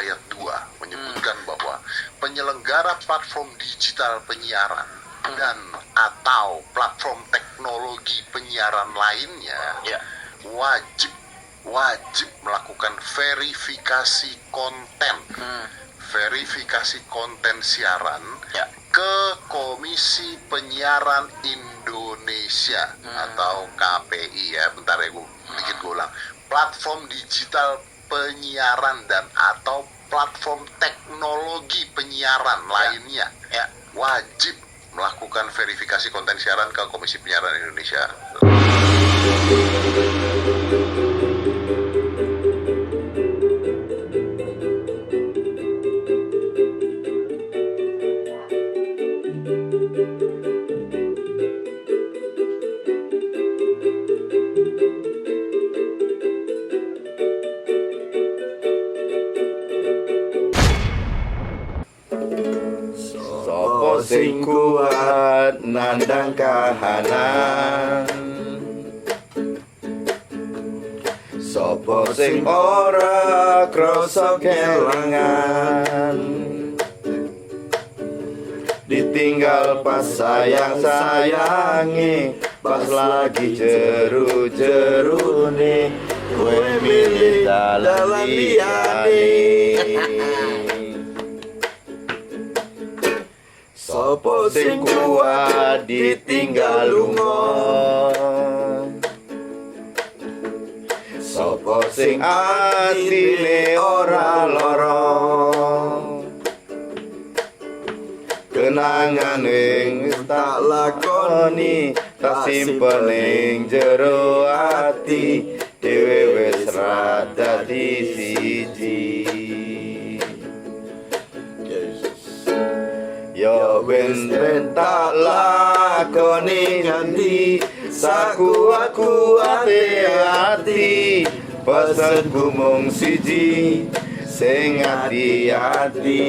ayat 2 menyebutkan bahwa penyelenggara platform digital penyiaran dan atau platform teknologi penyiaran lainnya wajib melakukan verifikasi konten siaran ke Komisi Penyiaran Indonesia atau KPI ya. Bentar ya, gue ulang. Platform digital penyiaran dan atau platform teknologi penyiaran lainnya wajib melakukan verifikasi konten siaran ke Komisi Penyiaran Indonesia. Sopo sing kuat nandang kahanan, sopo sing ora krasa kelangan, ditinggal pas sayang-sayangi, pas lagi jeru-jerune, kowe milih dalan liyane. Sopo sing kuat ditinggal lunga, sopo sing atine ora lara, kenangan ing tak lakoni, tak simpen ing jero ati, dhewe wis ra dadi siji. Yo ben tak lakoni nganti sakuat-kuate ati, pesenku mung siji sing ati-ati,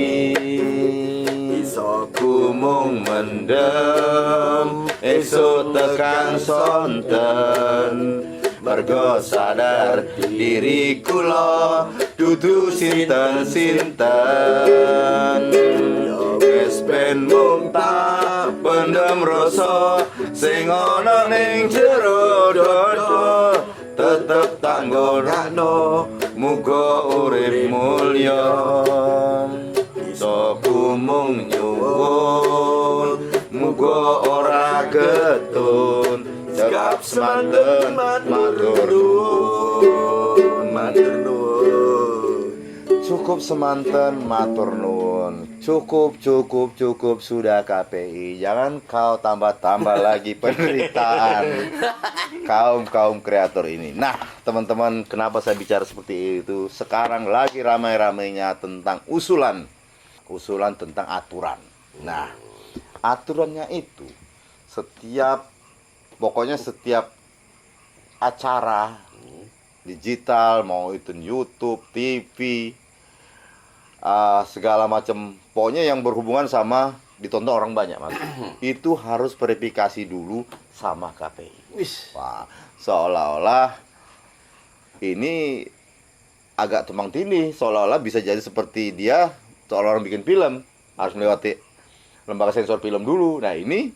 isoku mung mendem esuk tekan sonten, mergo sadar diri kula dudu sinten-sinten. Wis ben mung tak pendem rasa sing ana ning jero dada, tetep tak nggonakno muga urip mulya. Isoku mung nyuwun muga ora getun, cekap semanten matur nuwun. Cukup semanten matur nuwun. Cukup sudah KPI. Jangan kau tambah-tambah lagi penderitaan kaum kreator ini. Nah, teman-teman, kenapa saya bicara seperti itu? Sekarang lagi ramai-ramainya tentang usulan tentang aturan. Nah, aturannya itu pokoknya setiap acara digital, mau itu YouTube, TV, segala macam, pokoknya yang berhubungan sama ditonton orang banyak, Mas. Itu harus verifikasi dulu sama KPI. Wah, seolah-olah ini agak tumpang tindih, seolah-olah bisa jadi seperti dia seolah orang bikin film harus melewati lembaga sensor film dulu. Nah, ini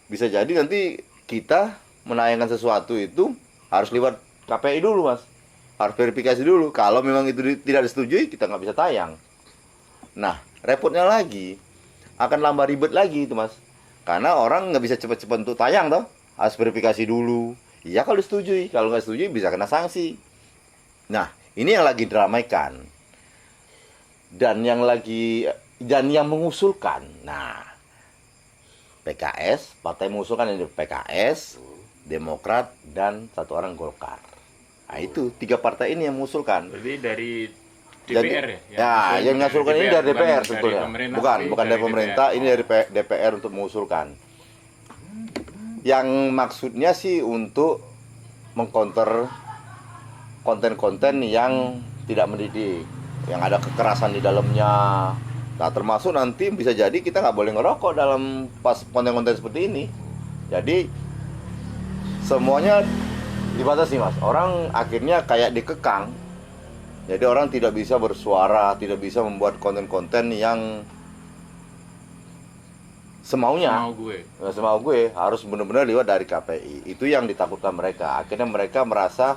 bisa jadi nanti kita menayangkan sesuatu itu harus lewat KPI dulu, Mas. Harus verifikasi dulu. Kalau memang itu tidak disetujui, kita nggak bisa tayang. Nah, repotnya lagi, akan tambah ribet lagi itu, Mas. Karena orang nggak bisa cepat-cepat untuk tayang, toh. Harus verifikasi dulu. Iya kalau disetujui. Kalau nggak disetujui, bisa kena sanksi. Nah, ini yang lagi diramaikan. Dan yang mengusulkan. Nah, PKS, partai mengusulkan ini PKS, Demokrat, dan satu orang Golkar. Nah, itu 3 partai ini yang mengusulkan. Jadi dari DPR yang mengusulkan ini dari DPR sebetulnya. Bukan dari pemerintah, DPR. ini dari DPR untuk mengusulkan. Yang maksudnya sih untuk mengcounter konten-konten yang tidak mendidik, yang ada kekerasan di dalamnya. Nah, termasuk nanti bisa jadi kita nggak boleh ngerokok dalam pas konten-konten seperti ini. Jadi semuanya dibatasi, Mas. Orang akhirnya kayak dikekang Jadi orang tidak bisa bersuara, tidak bisa membuat konten-konten yang semaunya. Semau gue harus benar-benar lewat dari KPI. Itu yang ditakutkan mereka. Akhirnya mereka merasa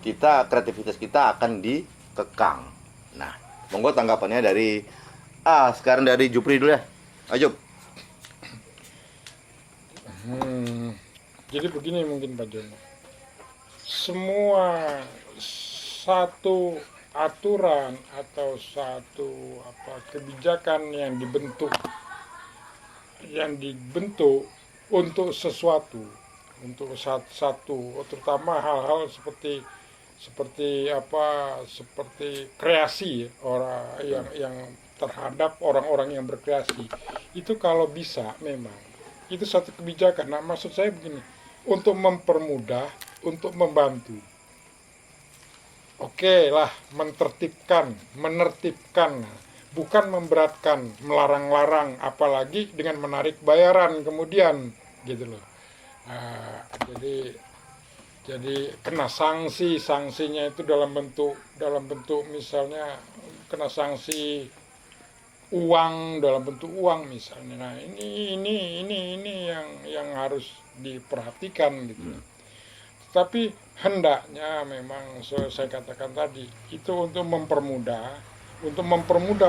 kreativitas kita akan dikekang. Nah, monggo tanggapannya dari sekarang dari Jupri dulu ya. Ayo. Jadi begini mungkin Pak Jono. Semua satu aturan atau satu kebijakan yang dibentuk untuk sesuatu, untuk satu terutama hal-hal seperti kreasi orang yang terhadap orang-orang yang berkreasi itu kalau bisa memang itu satu kebijakan. Nah, maksud saya begini, untuk mempermudah, untuk membantu. Oke lah, menertibkan, bukan memberatkan, melarang-larang, apalagi dengan menarik bayaran kemudian, gitu loh. Jadi kena sanksinya itu dalam bentuk misalnya kena sanksi uang, dalam bentuk uang misalnya. Nah, ini yang harus diperhatikan gitu. Tapi hendaknya memang saya katakan tadi itu untuk mempermudah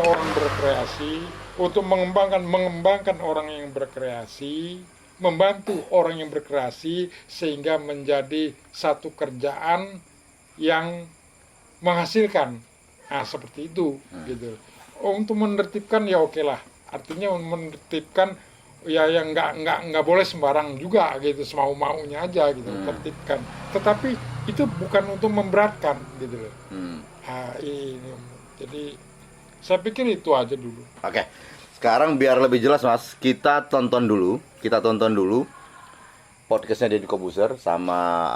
orang berkreasi, untuk mengembangkan orang yang berkreasi, membantu orang yang berkreasi sehingga menjadi satu kerjaan yang menghasilkan. Nah, seperti itu gitu. Untuk menertibkan ya oke lah. Artinya menertibkan ya yang nggak boleh sembarang juga gitu, semau-maunya aja gitu, tertibkan. Tetapi itu bukan untuk memberatkan gitu loh. Jadi saya pikir itu aja dulu. Oke. Sekarang biar lebih jelas Mas, kita tonton dulu podcastnya Deddy Kobuser sama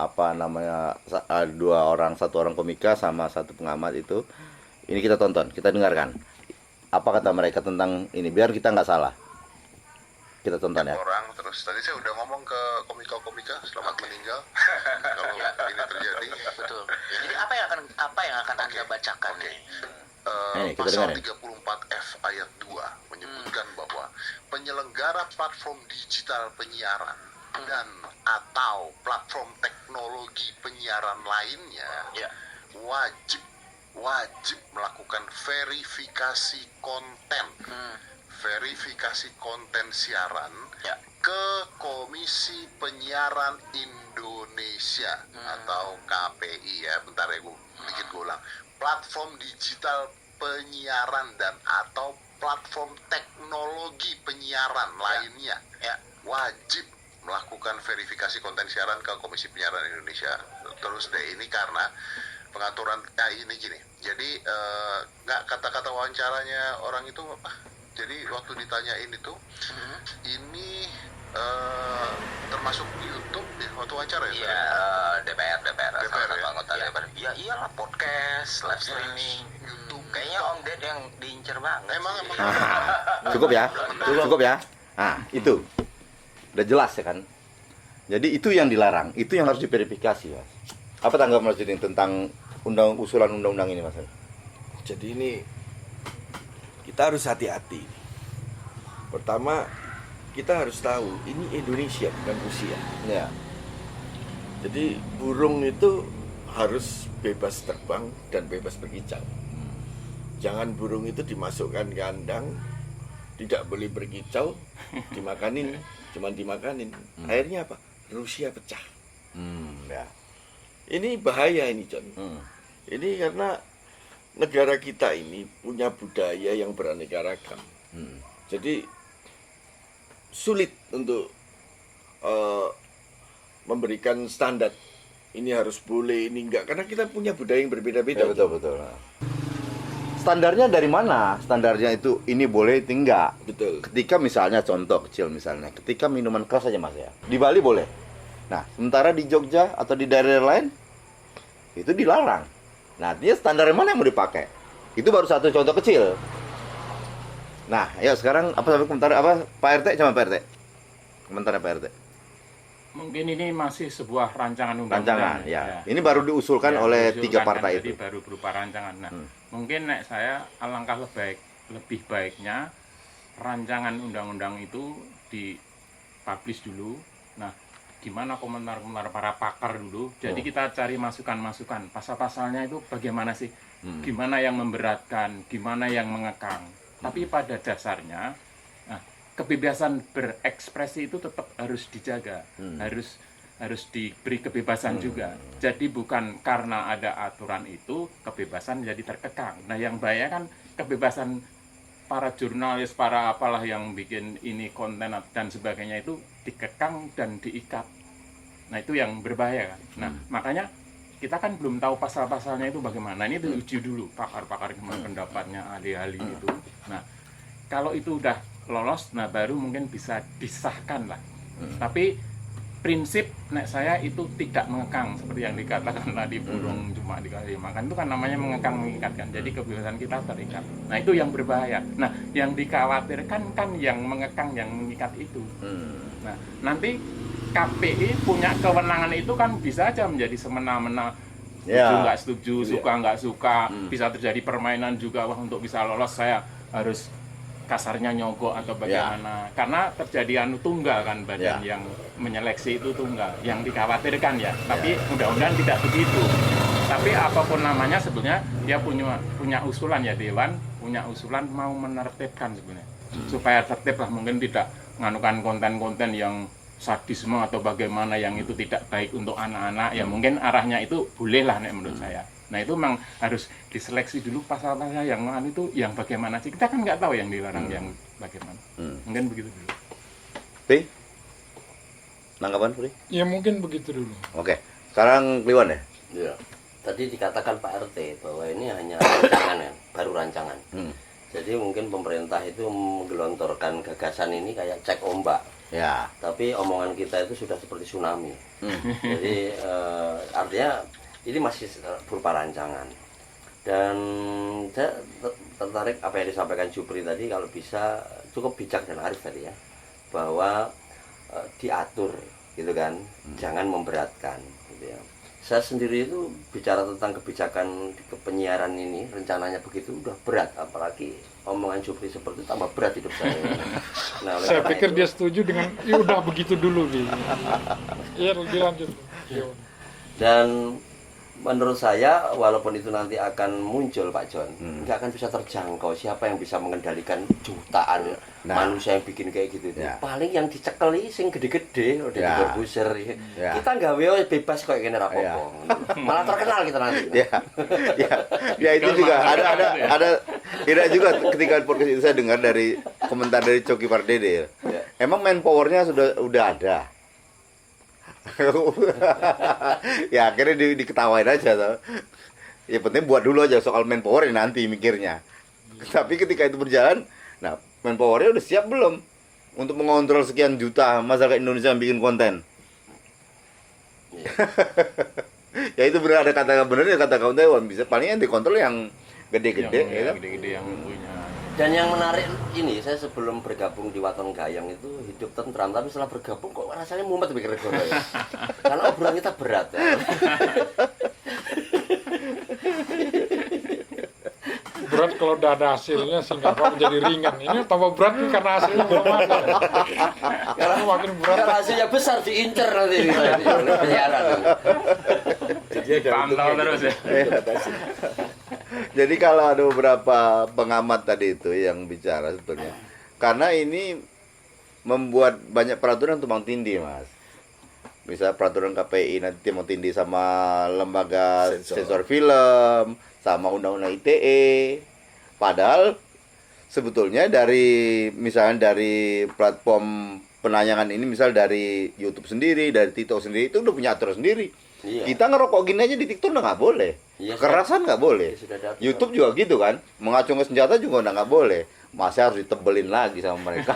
satu orang komika sama satu pengamat itu. Ini kita tonton, kita dengarkan. Apa kata mereka tentang ini biar kita nggak salah. Kita tonton ya. Orang terus tadi saya udah ngomong ke komika selamat meninggal kalau ini terjadi. Betul. Jadi apa yang akan Anda bacakan nih? Pasal 34F ayat 2 menyebutkan bahwa penyelenggara platform digital penyiaran dan atau platform teknologi penyiaran lainnya wajib melakukan verifikasi konten. Verifikasi konten siaran ke Komisi Penyiaran Indonesia atau KPI ya. Bentar ya, gue ulang. Platform digital penyiaran dan atau platform teknologi penyiaran lainnya wajib melakukan verifikasi konten siaran ke Komisi Penyiaran Indonesia. Terus deh, ini karena pengaturan ini gini. Jadi nggak kata-kata wawancaranya orang itu jadi waktu ditanyain itu ini termasuk di YouTube ya, waktu wawancara ya? Iya, DPR ya? anggota DPR. Ya iyalah, podcast, live streaming, YouTube. Kayaknya Om Ded yang diincer banget. Emang. Cukup ya. Nah, itu udah jelas ya kan. Jadi itu yang dilarang, itu yang harus diverifikasi Mas. Apa tanggapan Mas Judin tentang usulan undang-undang ini Mas? Jadi ini kita harus hati-hati. Pertama, kita harus tahu ini Indonesia bukan Rusia. Ya. Jadi burung itu harus bebas terbang dan bebas berkicau. Jangan burung itu dimasukkan ke kandang, tidak boleh berkicau, cuman dimakanin. Akhirnya apa? Rusia pecah. Ya. Ini bahaya ini, John. Ini karena negara kita ini punya budaya yang beraneka ragam. Jadi sulit untuk memberikan standar. Ini harus boleh, ini enggak. Karena kita punya budaya yang berbeda-beda. Ya, betul. Standarnya dari mana? Standarnya itu ini boleh, itu enggak. Betul. Ketika misalnya contoh kecil misalnya, ketika minuman keras aja Mas ya. Di Bali boleh. Nah, sementara di Jogja atau di daerah lain itu dilarang. Nah, artinya standar mana yang mau dipakai? Itu baru satu contoh kecil. Nah, ya sekarang komentar Pak RT sama Pak RT? Komentarnya Pak RT. Mungkin ini masih sebuah rancangan Rancangan, undang-undang. ya. Ini baru diusulkan Ya, oleh diusulkan 3 partai Jadi itu. baru berupa rancangan. Nah, mungkin saya alangkah lebih baiknya rancangan undang-undang itu dipublish dulu. Nah, gimana komentar-komentar para pakar dulu. Jadi kita cari masukan-masukan. Pasal-pasalnya itu bagaimana sih? Gimana yang memberatkan, gimana yang mengekang. Tapi pada dasarnya kebebasan berekspresi itu tetap harus dijaga, harus diberi kebebasan juga. Jadi bukan karena ada aturan itu kebebasan jadi terkekang. Nah, yang bahaya kan kebebasan para jurnalis, para apalah yang bikin ini konten dan sebagainya itu dikekang dan diikat. Nah, itu yang berbahaya kan. Nah, makanya kita kan belum tahu pasal-pasalnya itu bagaimana. Ini diuji dulu pakar-pakar pendapatnya, ahli-ahli itu. Nah, kalau itu udah lolos, nah baru mungkin bisa disahkan lah. Tapi prinsip saya itu tidak mengekang seperti yang dikatakan tadi burung cuma dikasih makan, itu kan namanya mengekang mengikatkan. Jadi kebebasan kita terikat. Nah, itu yang berbahaya. Nah, yang dikhawatirkan kan yang mengekang, yang mengikat itu. Nah, nanti KPI punya kewenangan itu kan bisa aja menjadi semena-mena, setuju nggak setuju, suka nggak suka, bisa terjadi permainan juga. Wah, untuk bisa lolos saya harus kasarnya nyogok atau bagaimana, karena terjadi tunggal kan, badan yang menyeleksi itu tunggal, yang dikhawatirkan ya. Tapi mudah-mudahan tidak begitu. Tapi apapun namanya sebetulnya dia punya usulan ya, Dewan punya usulan mau menertibkan sebenarnya supaya tertib lah, mungkin tidak nganukan konten-konten yang sadisme atau bagaimana yang itu tidak baik untuk anak-anak ya. Mungkin arahnya itu boleh lah menurut saya. Nah, itu memang harus diseleksi dulu pasal-pasal yang itu yang bagaimana sih. Kita kan nggak tahu yang dilarang yang bagaimana. Mungkin begitu dulu. Pri? Tanggapan, Pri? Ya mungkin begitu dulu. Oke. Sekarang Kliwon ya? Iya. Tadi dikatakan Pak RT bahwa ini hanya rancangan ya, baru rancangan. Jadi mungkin pemerintah itu menggelontorkan gagasan ini kayak cek ombak. Ya. Tapi omongan kita itu sudah seperti tsunami. Jadi artinya ini masih berupa rancangan. Dan saya tertarik apa yang disampaikan Jupri tadi, kalau bisa cukup bijak dan arif tadi ya, bahwa diatur gitu kan, jangan memberatkan gitu ya. Saya sendiri itu bicara tentang kebijakan penyiaran ini, rencananya begitu udah berat, apalagi omongan Jupri seperti itu tambah berat hidup saya. Nah, Saya pikir dia setuju dengan ya udah begitu dulu gitu. Iya, dilanjut. Dan menurut saya walaupun itu nanti akan muncul Pak John, nggak akan bisa terjangkau siapa yang bisa mengendalikan jutaan manusia yang bikin kayak gitu. Paling yang dicekeli sing gede-gede udah diberbuser. Kita nggak bebas kok gini rapopo. Malah terkenal kita nanti. Ya itu juga ada tidak juga ketika podcast itu saya dengar dari komentar dari Coki Pardede ya. Emang manpowernya udah ada. Ya akhirnya diketawain aja toh. Ya penting buat dulu aja soal manpower nanti mikirnya. Tapi ketika itu berjalan, nah manpowernya udah siap belum untuk mengontrol sekian juta masyarakat Indonesia yang bikin konten? Ya itu benar, ada kata benar ya, kata kawan Dewan bisa paling yang dikontrol yang gede-gede ya kan? Gede-gede yang punya. Dan yang menarik ini, saya sebelum bergabung di Waton Gayam itu hidup tentram, tapi setelah bergabung kok rasanya mumet pikir gue ya. Karena obrolan kita berat ya. Berat kalau udah ada hasilnya sehingga menjadi ringan. Ini tambah berat nih karena hasilnya belum ada. Karena makin berat. Karena hasilnya besar diincer nanti oleh penyiaran. Pantau terus ya. Jadi kalau ada beberapa pengamat tadi itu yang bicara sebetulnya, karena ini membuat banyak peraturan tumpang tindih, Mas. Bisa peraturan KPI nanti tumpang tindih sama lembaga sensor film, sama undang-undang ITE. Padahal sebetulnya misalnya dari platform penayangan ini, misal dari YouTube sendiri, dari TikTok sendiri, itu udah punya aturan sendiri. Iya. Kita ngerokok gini aja di TikTok udah nggak boleh. Iya, kekerasan nggak boleh. Ya, YouTube juga gitu kan. Mengacungkan senjata juga udah nggak boleh. Masih harus ditebelin lagi sama mereka.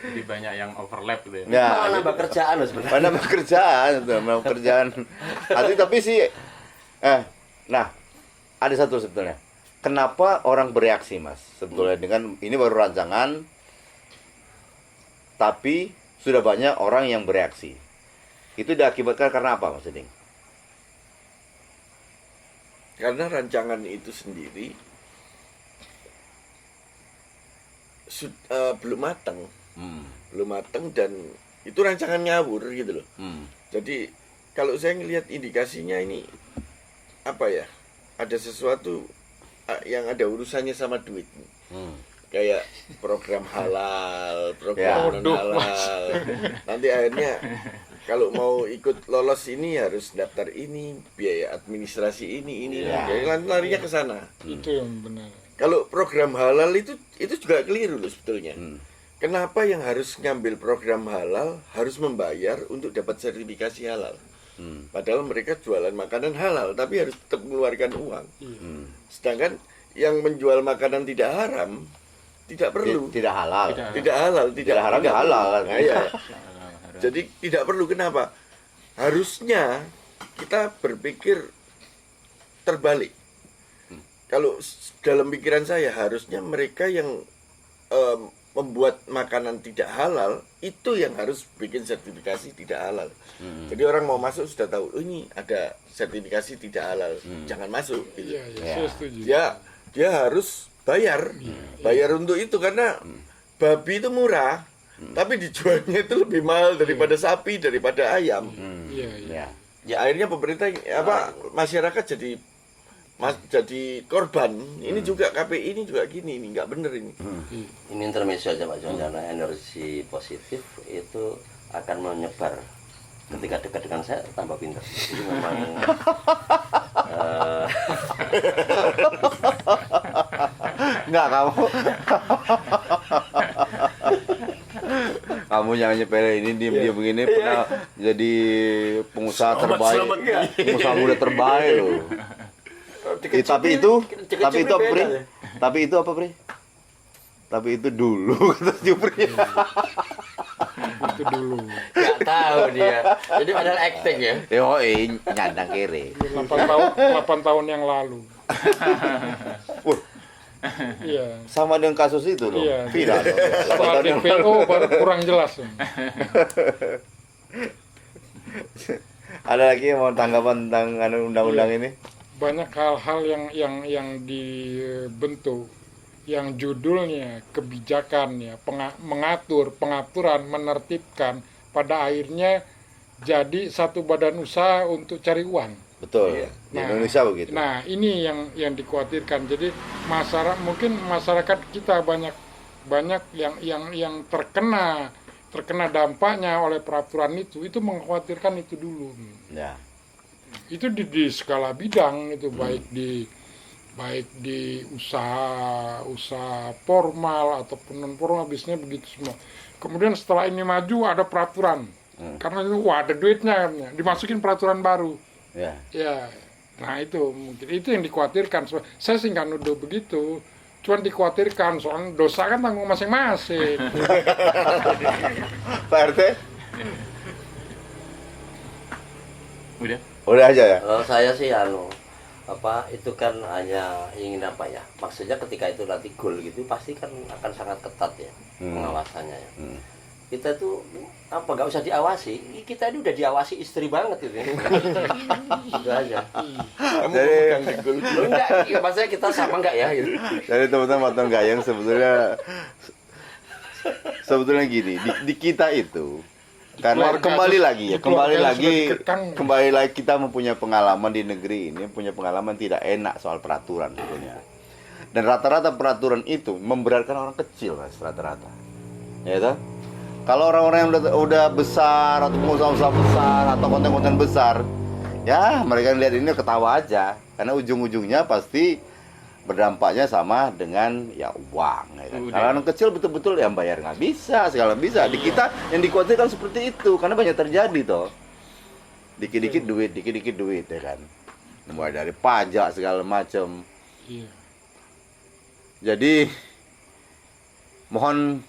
Jadi banyak yang overlap gitu ya. Malah nambah kerjaan loh sebenarnya. Nambah kerjaan. Tapi sih, nah ada satu sebetulnya. Kenapa orang bereaksi, Mas? Sebetulnya dengan ini baru rancangan. tapi sudah banyak orang yang bereaksi. Itu diakibatkan karena apa, Mas Eding? Karena rancangan itu sendiri belum matang. Belum matang dan itu rancangan ngawur gitu loh. Jadi kalau saya ngelihat indikasinya ini apa ya? Ada sesuatu yang ada urusannya sama duit. Kayak program halal, program non halal. Nanti akhirnya kalau mau ikut lolos ini harus daftar ini, biaya administrasi ini. Jadi larinya ke sana. Itu yang benar. Kalau program halal itu juga keliru loh sebetulnya. Kenapa yang harus ngambil program halal harus membayar untuk dapat sertifikasi halal? Padahal mereka jualan makanan halal, tapi harus tetap mengeluarkan uang. Sedangkan yang menjual makanan tidak haram tidak perlu. Tidak halal. Tidak halal, tidak haram, tidak halal. Nah, ya. Jadi tidak perlu. Kenapa? Harusnya kita berpikir terbalik. Kalau dalam pikiran saya harusnya mereka yang membuat makanan tidak halal itu yang harus bikin sertifikasi tidak halal. Jadi orang mau masuk sudah tahu, oh, ini ada sertifikasi tidak halal, jangan masuk. Gitu. Saya setuju. Dia harus bayar untuk itu karena babi itu murah, tapi dijualnya itu lebih mahal daripada sapi, daripada ayam. Ya akhirnya pemerintah masyarakat jadi korban. Ini juga KPI ini juga gini, ini nggak bener ini. Ini intermezzo aja Pak John, karena energi positif itu akan menyebar. Ketika dekat dengan saya tambah pintar. Jadi memang Enggak, kamu jangan nyepele ini, diam begini pernah jadi pengusaha terbaik, pengusaha muda terbaik loh. Tapi itu apa, Pri? Tapi itu dulu kata Jupri. Itu dulu. nggak tahu dia. Jadi padahal acting ya. Yo, nyandang kere. 8 tahun yang lalu. Iya. Sama dengan kasus itu loh. Iya. Tidak. Setelah DPO baru kurang jelas. Ada lagi yang mau tanggapan tentang undang-undang ini? Banyak hal-hal yang dibentuk, yang judulnya kebijakan ya, pengaturan, menertibkan, pada akhirnya jadi satu badan usaha untuk cari uang. Betul. Di Indonesia begitu. Nah, ini yang dikhawatirkan. Jadi mungkin masyarakat kita banyak yang terkena dampaknya oleh peraturan itu mengkhawatirkan itu dulu. Ya. Itu di skala bidang itu, baik di usaha formal ataupun non formal, biasanya begitu semua. Kemudian setelah ini maju ada peraturan, karena itu ada duitnya, dimasukin peraturan baru. Ya, nah itu mungkin itu yang dikhawatirkan. Saya sih nggak nuduh begitu, cuman dikhawatirkan soal dosa kan tanggung masing-masing. Pak RT? Udah aja ya. Kalau saya sih itu kan hanya ingin maksudnya ketika itu nanti goal gitu pasti kan akan sangat ketat ya pengawasannya ya. Kita tuh nggak usah diawasi, kita ini udah diawasi istri banget itu. Itu aja. Jadi enggak, maksudnya kita sama enggak ya gitu. Jadi teman-teman Matang Gayang sebetulnya gini, di kita itu karena kembali lagi kita mempunyai pengalaman di negeri ini, punya pengalaman tidak enak soal peraturan sebetulnya. Dan rata-rata peraturan itu memberatkan orang kecil, Mas, rata-rata. Ya toh? Kalau orang-orang yang udah besar atau pengusaha-pengusaha besar atau konten-konten besar, ya mereka lihat ini ketawa aja, karena ujung-ujungnya pasti berdampaknya sama dengan ya uang. Ya kan? Kalau anak kecil betul-betul yang bayar nggak bisa, segala bisa. Di kita yang dikhawatirkan seperti itu, karena banyak terjadi toh. Dikit-dikit duit, ya kan. Mulai dari pajak segala macam. Jadi mohon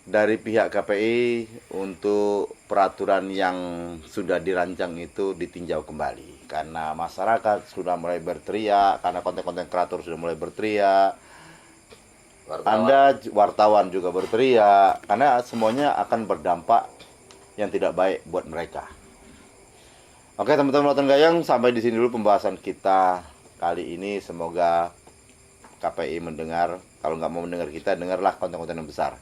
dari pihak KPI untuk peraturan yang sudah dirancang itu ditinjau kembali, karena masyarakat sudah mulai berteriak, karena konten-konten kreator sudah mulai berteriak. Anda wartawan juga berteriak, karena semuanya akan berdampak yang tidak baik buat mereka. Oke teman-teman Lautan Gayang, sampai di sini dulu pembahasan kita kali ini. Semoga KPI mendengar. Kalau nggak mau mendengar kita, dengarlah konten-konten yang besar.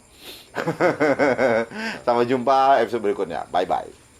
Sampai jumpa episode berikutnya. Bye-bye.